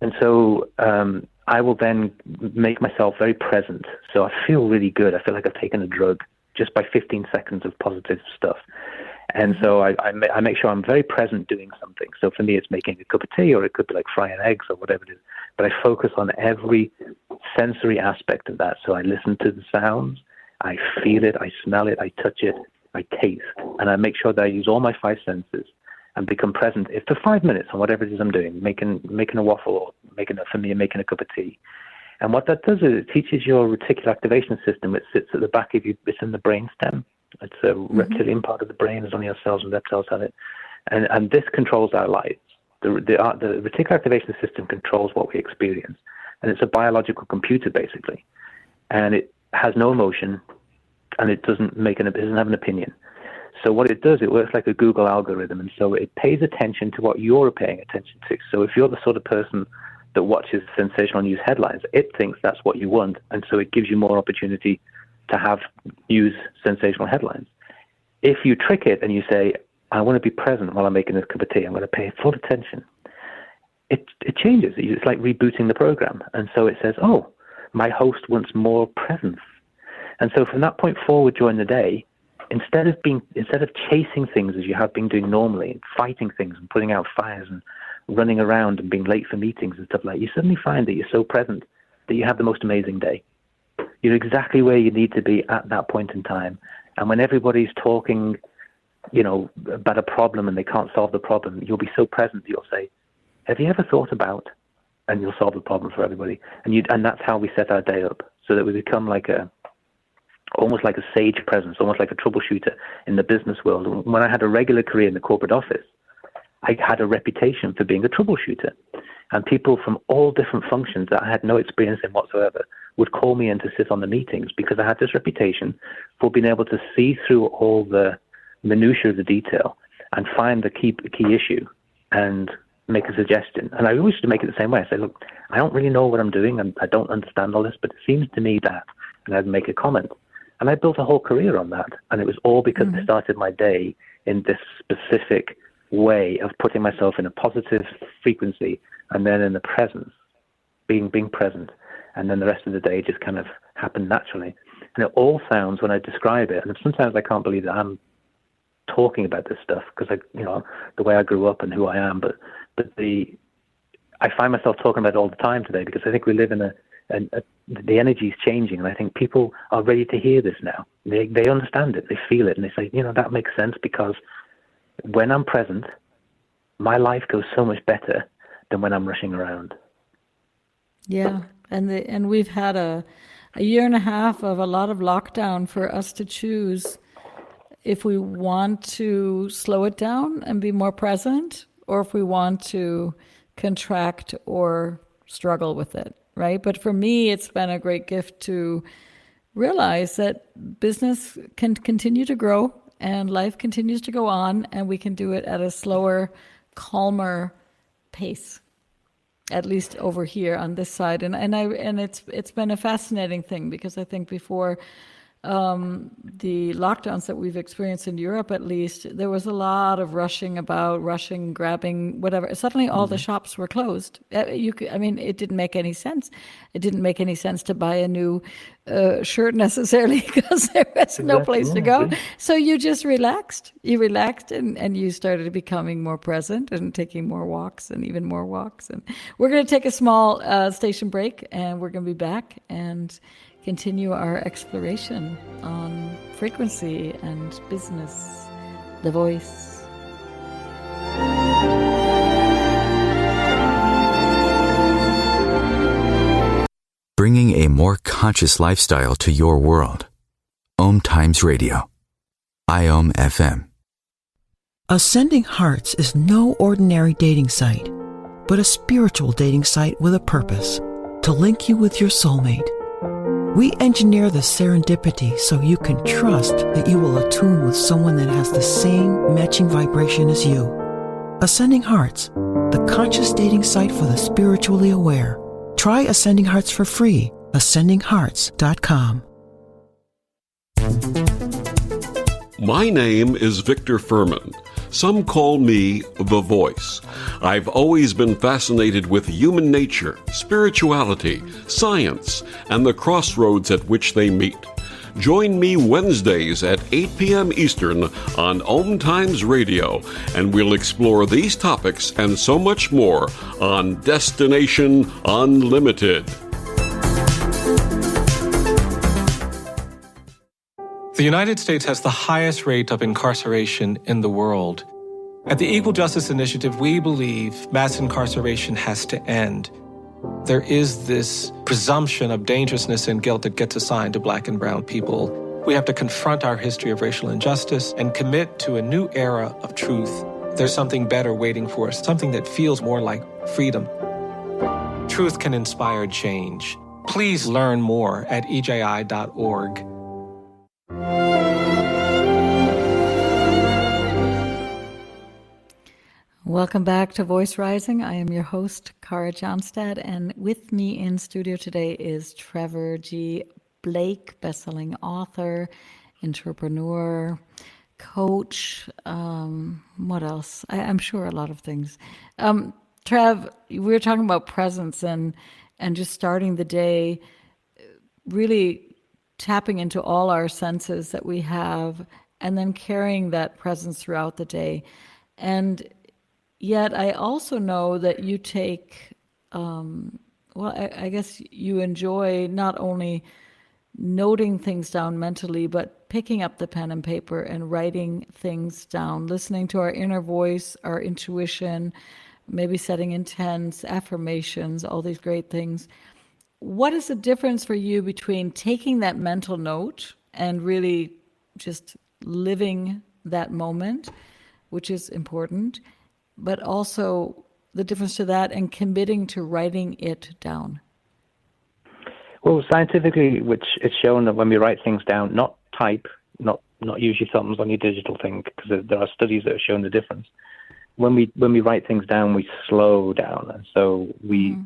And so I will then make myself very present. So I feel really good. I feel like I've taken a drug just by 15 seconds of positive stuff. And so I make sure I'm very present doing something. So for me, it's making a cup of tea, or it could be like frying eggs or whatever it is. But I focus on every sensory aspect of that. So I listen to the sounds, I feel it, I smell it, I touch it, I taste. And I make sure that I use all my 5 senses and become present for 5 minutes on whatever it is I'm doing, making a waffle, or making a cup of tea. And what that does is it teaches your reticular activation system, which sits at the back of you. It's in the brain stem. It's a reptilian part of the brain. There's only ourselves and reptiles have it. And this controls our lives. The reticular activation system controls what we experience. And it's a biological computer, basically. And it has no emotion, and it doesn't have an opinion. So what it does, it works like a Google algorithm. And so it pays attention to what you're paying attention to. So if you're the sort of person that watches sensational news headlines, it thinks that's what you want, and so it gives you more opportunity to have news sensational headlines. If you trick it and you say, "I want to be present while I'm making this cup of tea, I'm going to pay full attention," it changes. It's like rebooting the program. And so it says, "Oh, my host wants more presence." And so from that point forward during the day, instead of chasing things as you have been doing normally, fighting things and putting out fires and running around and being late for meetings and stuff like that, you suddenly find that you're so present that you have the most amazing day. You're exactly where you need to be at that point in time. And when everybody's talking, about a problem and they can't solve the problem, you'll be so present that you'll say, have you ever thought about, and you'll solve the problem for everybody. And that's how we set our day up, so that we become almost like a sage presence, almost like a troubleshooter in the business world. When I had a regular career in the corporate office, I had a reputation for being a troubleshooter. And people from all different functions that I had no experience in whatsoever would call me in to sit on the meetings, because I had this reputation for being able to see through all the minutiae of the detail and find the key issue and make a suggestion. And I always used to make it the same way. I say, look, I don't really know what I'm doing and I don't understand all this, but it seems to me that, and I'd make a comment. And I built a whole career on that. And it was all because I started my day in this specific way of putting myself in a positive frequency, and then in the presence, being present. And then the rest of the day just kind of happened naturally. And it all sounds, when I describe it, and sometimes I can't believe that I'm talking about this stuff, because the way I grew up and who I am, but I find myself talking about it all the time today, because I think we live in the energy is changing, and I think people are ready to hear this now. They understand it, they feel it, and they say, that makes sense, because when I'm present, my life goes so much better than when I'm rushing around. Yeah, and we've had a year and a half of a lot of lockdown for us to choose if we want to slow it down and be more present, or if we want to contract or struggle with it, right? But for me, it's been a great gift to realize that business can continue to grow and life continues to go on, and we can do it at a slower, calmer pace, at least over here on this side. And it's been a fascinating thing, because I think before the lockdowns that we've experienced in Europe, at least, there was a lot of rushing, grabbing, whatever. Suddenly all the shops were closed. It didn't make any sense. It didn't make any sense to buy a new shirt necessarily, because there was no place to go. So you just relaxed. You relaxed and you started becoming more present and taking more walks, and even more walks. And we're going to take a small station break, and we're going to be back and continue our exploration on frequency and business, the voice. Bringing a more conscious lifestyle to your world. OMTimes Radio. IOM FM. Ascending Hearts is no ordinary dating site, but a spiritual dating site with a purpose, to link you with your soulmate. We engineer the serendipity so you can trust that you will attune with someone that has the same matching vibration as you. Ascending Hearts, the conscious dating site for the spiritually aware. Try Ascending Hearts for free. AscendingHearts.com. My name is Victor Furman. Some call me The Voice. I've always been fascinated with human nature, spirituality, science, and the crossroads at which they meet. Join me Wednesdays at 8 p.m. Eastern on OMTimes Radio, and we'll explore these topics and so much more on Destination Unlimited. The United States has the highest rate of incarceration in the world. At the Equal Justice Initiative, we believe mass incarceration has to end. There is this presumption of dangerousness and guilt that gets assigned to Black and brown people. We have to confront our history of racial injustice and commit to a new era of truth. There's something better waiting for us, something that feels more like freedom. Truth can inspire change. Please learn more at eji.org. Welcome back to Voice Rising. I am your host, Cara Johnstad, and with me in studio today is Trevor G. Blake, bestselling author, entrepreneur, coach. What else? I'm sure a lot of things. Trev, we were talking about presence and just starting the day, really tapping into all our senses that we have, and then carrying that presence throughout the day. And yet I also know that you take, I guess you enjoy not only noting things down mentally, but picking up the pen and paper and writing things down, listening to our inner voice, our intuition, maybe setting intents, affirmations, all these great things. What is the difference for you between taking that mental note and really just living that moment, which is important, but also the difference to that and committing to writing it down? Well, scientifically, which it's shown that when we write things down, not type, not use your thumbs on your digital thing, because there are studies that have shown the difference. When we write things down, we slow down, and so we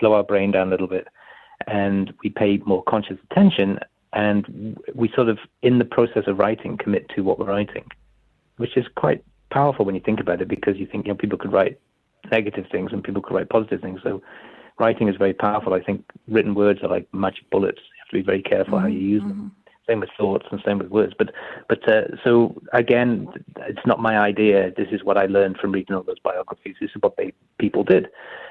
slow our brain down a little bit, and we pay more conscious attention, and we sort of, in the process of writing, commit to what we're writing, which is quite powerful when you think about it, because you think, people could write negative things and people could write positive things. So writing is very powerful. I think written words are like magic bullets. You have to be very careful how you use them. Same with thoughts and same with words. But so again, it's not my idea. This is what I learned from reading all those biographies. This is what people did,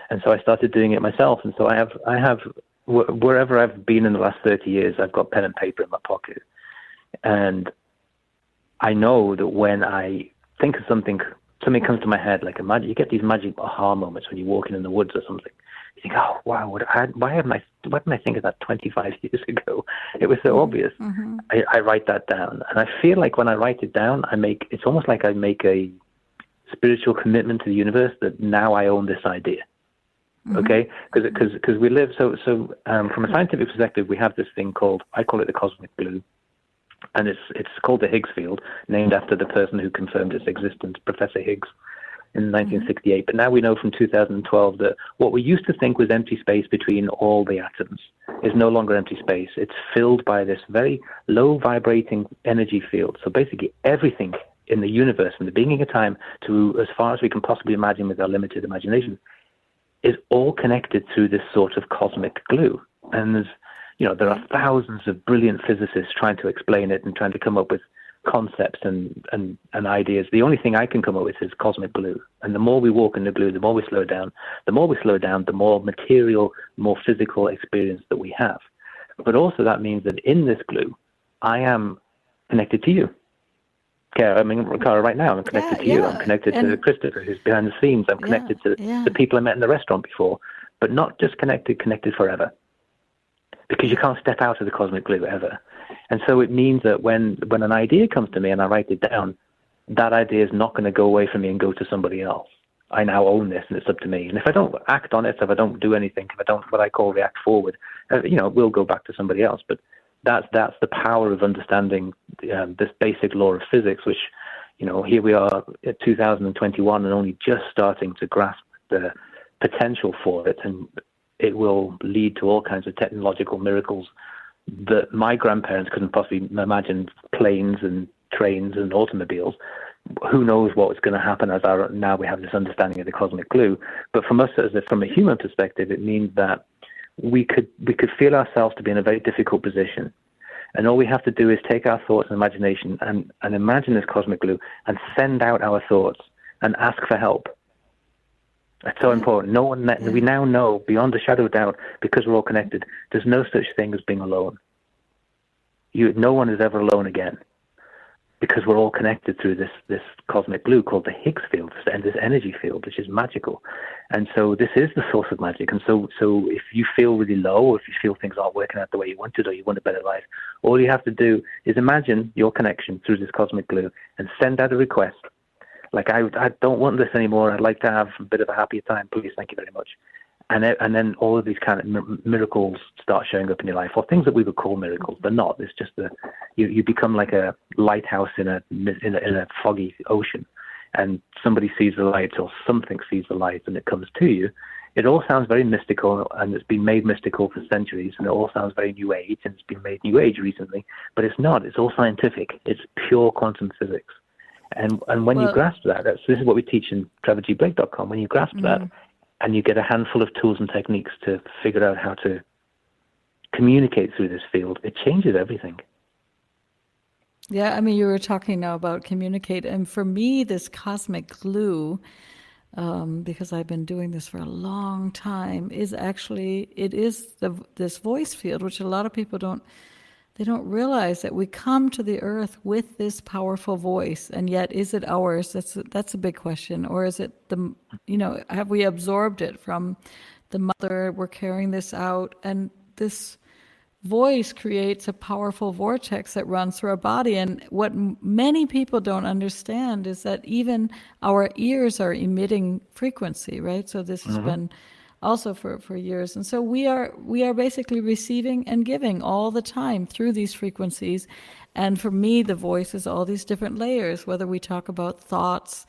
and so I started doing it myself. And so I have wherever I've been in the last 30 years, I've got pen and paper in my pocket, and I know that when I think of something comes to my head, like you get these magic aha moments when you're walking in the woods or something. You think, oh wow, why didn't I think of that 25 years ago? It was so obvious. I write that down, and I feel like when I write it down, it's almost like I make a spiritual commitment to the universe that now I own this idea. Okay, because we live so from a scientific perspective, we have this thing I call it the cosmic glue. And it's called the Higgs field, named after the person who confirmed its existence, Professor Higgs, in 1968. But now we know from 2012 that what we used to think was empty space between all the atoms is no longer empty space. It's filled by this very low vibrating energy field. So basically everything in the universe from the beginning of time to as far as we can possibly imagine with our limited imagination is all connected through this sort of cosmic glue. And there are thousands of brilliant physicists trying to explain it and trying to come up with concepts and ideas. The only thing I can come up with is cosmic glue. And the more we walk in the glue, the more we slow down. The more we slow down, the more material, more physical experience that we have. But also that means that in this glue, I am connected to you. Cara, right now, I'm connected to you. I'm connected to Christopher, who's behind the scenes. I'm connected to the people I met in the restaurant before. But not just connected forever. Because you can't step out of the cosmic glue ever. And so it means that when an idea comes to me and I write it down, that idea is not going to go away from me and go to somebody else. I now own this and it's up to me. And if I don't act on it, if I don't do anything, if I don't what I call react forward, it will go back to somebody else. But that's the power of understanding this basic law of physics, which, here we are at 2021 and only just starting to grasp the potential for it. And it will lead to all kinds of technological miracles that my grandparents couldn't possibly imagine, planes and trains and automobiles. Who knows what's going to happen now we have this understanding of the cosmic glue. But from us, from a human perspective, it means that we could feel ourselves to be in a very difficult position. And all we have to do is take our thoughts and imagination and imagine this cosmic glue and send out our thoughts and ask for help. That's so important. We now know beyond a shadow of doubt, because we're all connected, there's no such thing as being alone. No one is ever alone again, because we're all connected through this cosmic glue called the Higgs field, and this energy field, which is magical. And so this is the source of magic. And so if you feel really low, or if you feel things aren't working out the way you wanted, or you want a better life, all you have to do is imagine your connection through this cosmic glue and send out a request. Like, I don't want this anymore. I'd like to have a bit of a happier time. Please, thank you very much. And then all of these kind of miracles start showing up in your life, or things that we would call miracles. They're not. It's just you become like a lighthouse in a foggy ocean, and somebody sees the light, or something sees the light, and it comes to you. It all sounds very mystical, and it's been made mystical for centuries, and it all sounds very New Age, and it's been made New Age recently. But it's not. It's all scientific. It's pure quantum physics. And when you grasp that, this is what we teach in TrevorGBlake.com. When you grasp that, and you get a handful of tools and techniques to figure out how to communicate through this field, it changes everything. Yeah, you were talking now about communicate. And for me, this cosmic glue, because I've been doing this for a long time, is actually, it is this voice field, which a lot of people don't realize, that we come to the earth with this powerful voice, and yet is it ours? That's a big question. Or is it have we absorbed it from the mother? We're carrying this out, and this voice creates a powerful vortex that runs through our body. And what many people don't understand is that even our ears are emitting frequency, right? So this has been also for years. And so we are basically receiving and giving all the time through these frequencies. And for me, the voice is all these different layers, whether we talk about thoughts,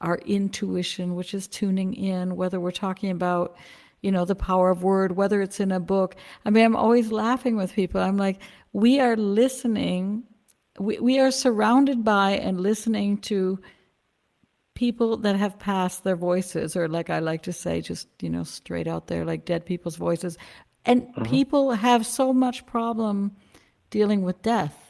our intuition, which is tuning in, whether we're talking about the power of word, whether it's in a book. I mean, I'm always laughing with people. I'm like, we are listening. We are surrounded by and listening to people that have passed their voices, or like I like to say, just, straight out there, like dead people's voices. And people have so much problem dealing with death.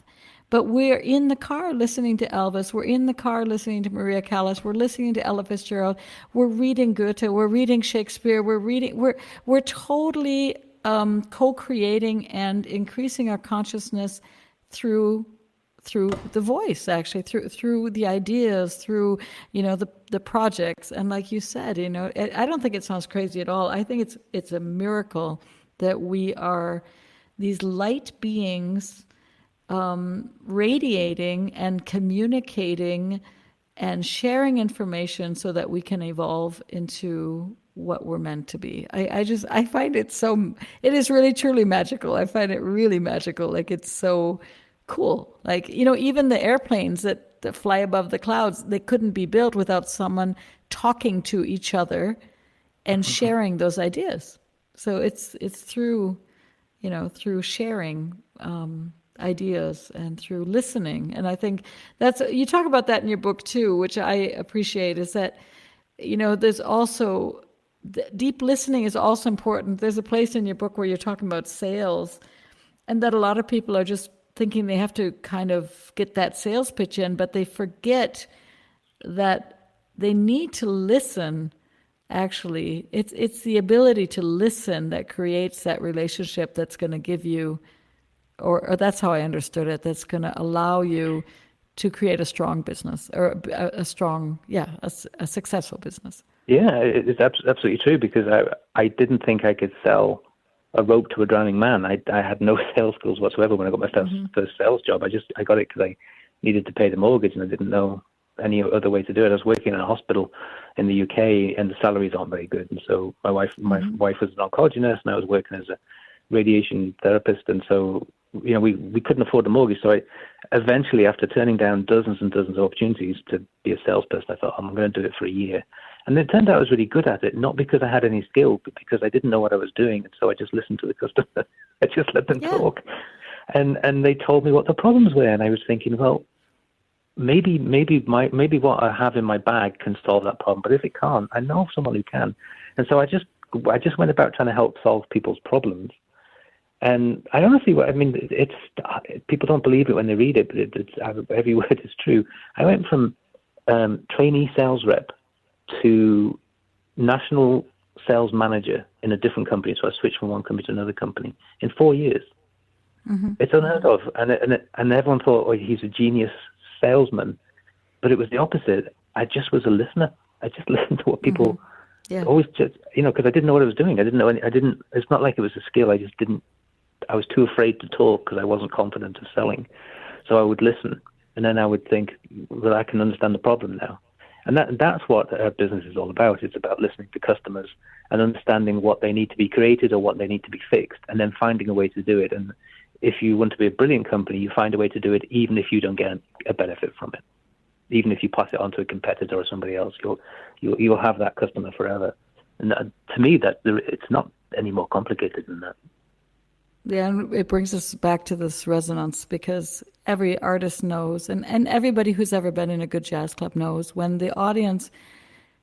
But we're in the car listening to Elvis. We're in the car listening to Maria Callas. We're listening to Ella Fitzgerald. We're reading Goethe. We're reading Shakespeare. We're totally co-creating and increasing our consciousness through the voice, actually, through the ideas, through the projects. And like you said, I don't think it sounds crazy at all. I think it's a miracle that we are these light beings, radiating and communicating and sharing information so that we can evolve into what we're meant to be. I find it is really truly magical. I find it really magical. Like, it's so cool. Like, even the airplanes that fly above the clouds, they couldn't be built without someone talking to each other and sharing those ideas. So it's through sharing, ideas, and through listening. And I think you talk about that in your book too, which I appreciate, is that, there's also, deep listening is also important. There's a place in your book where you're talking about sales, and that a lot of people are just thinking they have to kind of get that sales pitch in, but they forget that they need to listen. Actually, it's the ability to listen that creates that relationship that's going to give you, or that's how I understood it, that's going to allow you to create a strong business, or a successful business. Yeah, it's absolutely true, because I didn't think I could sell a rope to a drowning man. I had no sales skills whatsoever when I got my first sales job. I got it because I needed to pay the mortgage, and I didn't know any other way to do it. I was working in a hospital in the UK, and the salaries aren't very good. And so my wife was an oncology nurse, and I was working as a radiation therapist. And so, we couldn't afford the mortgage. So I eventually, after turning down dozens and dozens of opportunities to be a salesperson, I thought, I'm going to do it for a year. And it turned out I was really good at it, not because I had any skill, but because I didn't know what I was doing. And so I just listened to the customer. I just let them talk. And they told me what the problems were. And I was thinking, well, maybe what I have in my bag can solve that problem. But if it can't, I know someone who can. And so I just went about trying to help solve people's problems. And I honestly, it's people don't believe it when they read it, but every word is true. I went from trainee sales rep to national sales manager in a different company. So I switched from one company to another company in 4 years. It's unheard of. And everyone thought, he's a genius salesman. But it was the opposite. I just was a listener. I just listened to what people always just, because I didn't know what I was doing. It's not like it was a skill. I was too afraid to talk because I wasn't confident of selling. So I would listen, and then I would think, well, I can understand the problem now. And that's what our business is all about. It's about listening to customers and understanding what they need to be created or what they need to be fixed, and then finding a way to do it. And if you want to be a brilliant company, you find a way to do it even if you don't get a benefit from it. Even if you pass it on to a competitor or somebody else, you'll have that customer forever. And to me, it's not any more complicated than that. Yeah, and it brings us back to this resonance, because every artist knows, and everybody who's ever been in a good jazz club knows, when the audience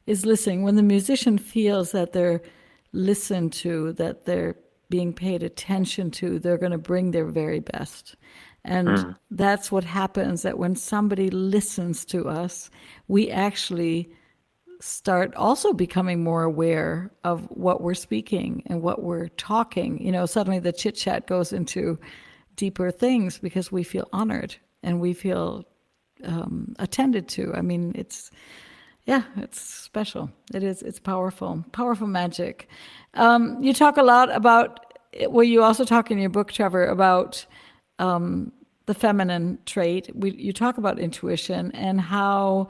is listening, when the musician feels that they're listened to, that they're being paid attention to, they're going to bring their very best. And that's what happens, that when somebody listens to us, we actually start also becoming more aware of what we're speaking and what we're talking. Suddenly the chit chat goes into deeper things because we feel honored and we feel attended to. I mean, it's special. It's powerful magic. You talk a lot about, you also talk in your book, Trevor, about the feminine trait. You talk about intuition and how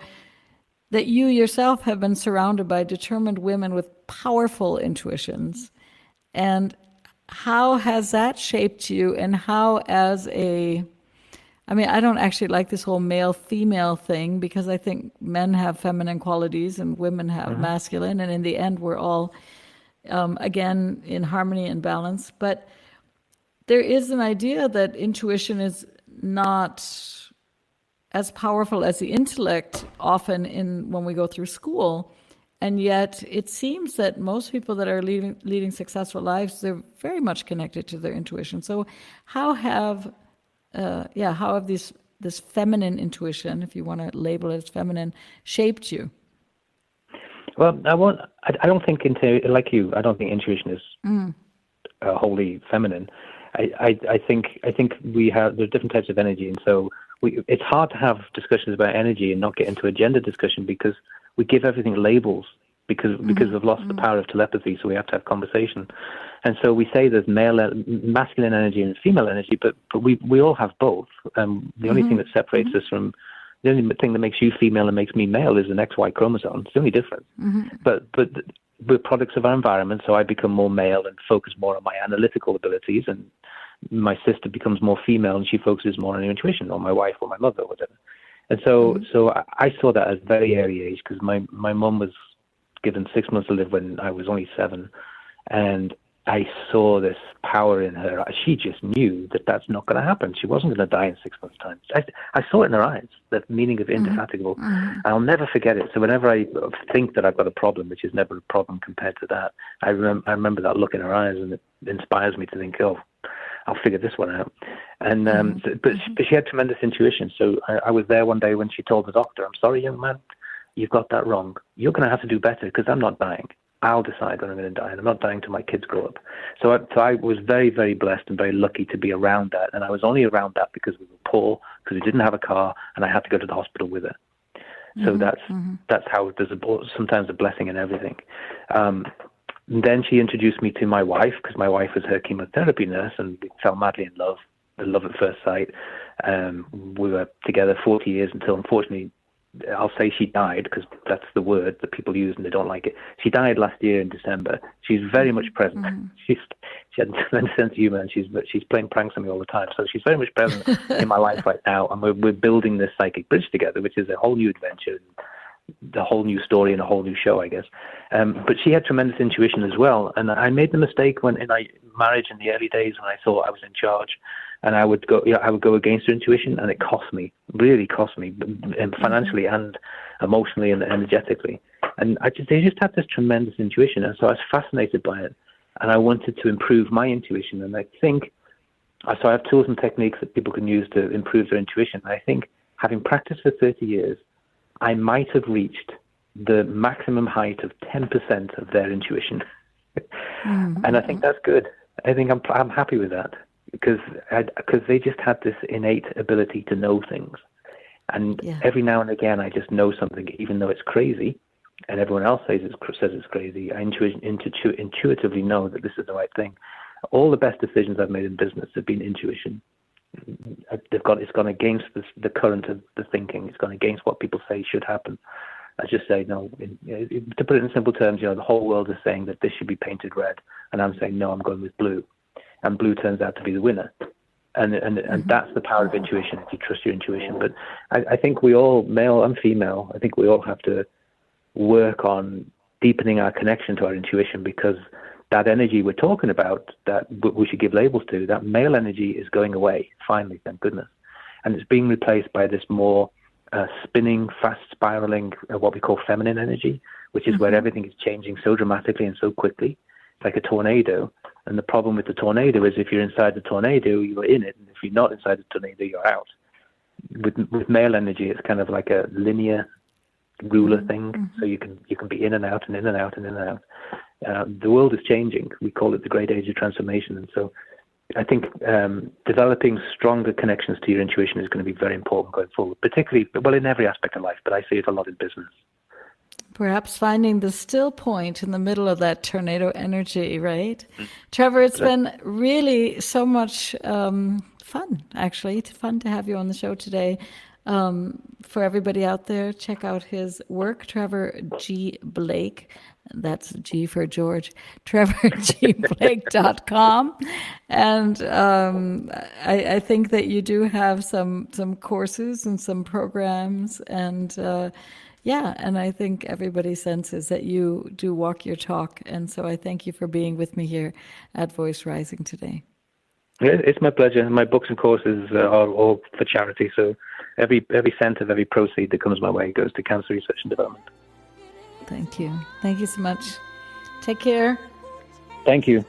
that you yourself have been surrounded by determined women with powerful intuitions. And how has that shaped you, and how I don't actually like this whole male-female thing, because I think men have feminine qualities and women have masculine, and in the end we're all, again, in harmony and balance. But there is an idea that intuition is not as powerful as the intellect often when we go through school. And yet it seems that most people that are leading successful lives, they're very much connected to their intuition. So how have this feminine intuition, if you want to label it as feminine, shaped you? Well, I don't think like you. I don't think intuition is wholly feminine. I think there's different types of energy, and so it's hard to have discussions about energy and not get into a gender discussion, because we give everything labels because we've lost the power of telepathy. So we have to have conversation, and so we say there's masculine energy and female energy, but we all have both. The only thing that separates us from the only thing that makes you female and makes me male is an XY chromosome. It's the only difference. But we're products of our environment. So I become more male and focus more on my analytical abilities, and my sister becomes more female and she focuses more on her intuition, or my wife or my mother or whatever. And so I saw that at a very early age, because my mum was given 6 months to live when I was only 7, and I saw this power in her. She just knew that that's not going to happen. She wasn't going to die in 6 months' time. I saw it in her eyes, that meaning of indefatigable. I'll never forget it. So whenever I think that I've got a problem, which is never a problem compared to that, I remember that look in her eyes, and it inspires me to think, oh, I'll figure this one out. And but she had tremendous intuition. So I was there one day when she told the doctor, "I'm sorry, young man, you've got that wrong. You're going to have to do better, because I'm not dying. I'll decide when I'm going to die, and I'm not dying till my kids grow up." So I was very, very blessed and very lucky to be around that. And I was only around that because we were poor, because we didn't have a car, and I had to go to the hospital with her. So that's how there's sometimes a blessing in everything. Then she introduced me to my wife, because my wife was her chemotherapy nurse, and we fell madly in love, the love at first sight. We were together 40 years until, unfortunately, I'll say she died, because that's the word that people use and they don't like it. She died last year in December. She's very much present. She had a tremendous sense of humor, and she's playing pranks on me all the time. So she's very much present in my life right now, and we're building this psychic bridge together, which is a whole new adventure, the whole new story and a whole new show, I guess. But she had tremendous intuition as well. And I made the mistake when in my marriage in the early days, when I thought I was in charge, and I would go against her intuition, and it really cost me financially and emotionally and energetically. And they just had this tremendous intuition. And so I was fascinated by it, and I wanted to improve my intuition. And I think, so I have tools and techniques that people can use to improve their intuition. And I think, having practiced for 30 years, I might have reached the maximum height of 10% of their intuition. And I think that's good. I think I'm happy with that, because they just had this innate ability to know things. And every now and again, I just know something, even though it's crazy, and everyone else says it's crazy. I intuitively know that this is the right thing. All the best decisions I've made in business have been intuition. It's gone against the current of the thinking. It's gone against what people say should happen. I just say no. To put it in simple terms, the whole world is saying that this should be painted red, and I'm saying no, I'm going with blue, and blue turns out to be the winner. And that's the power of intuition, if you trust your intuition. But I think we all, male and female, I think we all have to work on deepening our connection to our intuition, because that energy we're talking about, that we should give labels to, that male energy is going away, finally, thank goodness. And it's being replaced by this more spinning, fast spiraling, what we call feminine energy, which is where everything is changing so dramatically and so quickly. It's like a tornado. And the problem with the tornado is, if you're inside the tornado, you're in it. And if you're not inside the tornado, you're out. With male energy, it's kind of like a linear ruler thing. So you can be in and out and in and out and in and out. The world is changing. We call it the great age of transformation. And so I think developing stronger connections to your intuition is going to be very important going forward, particularly, well, in every aspect of life, but I see it a lot in business. Perhaps finding the still point in the middle of that tornado energy, right? Trevor, it's been really so much fun, actually. It's fun to have you on the show today. For everybody out there, check out his work, Trevor G. Blake. That's G for George, trevorgblake.com. And I think that you do have some courses and some programs, and and I think everybody senses that you do walk your talk. And so I thank you for being with me here at Voice Rising today. It's my pleasure. My books and courses are all for charity, so every cent of every proceed that comes my way goes to cancer research and development. Thank you. Thank you so much. Take care. Thank you.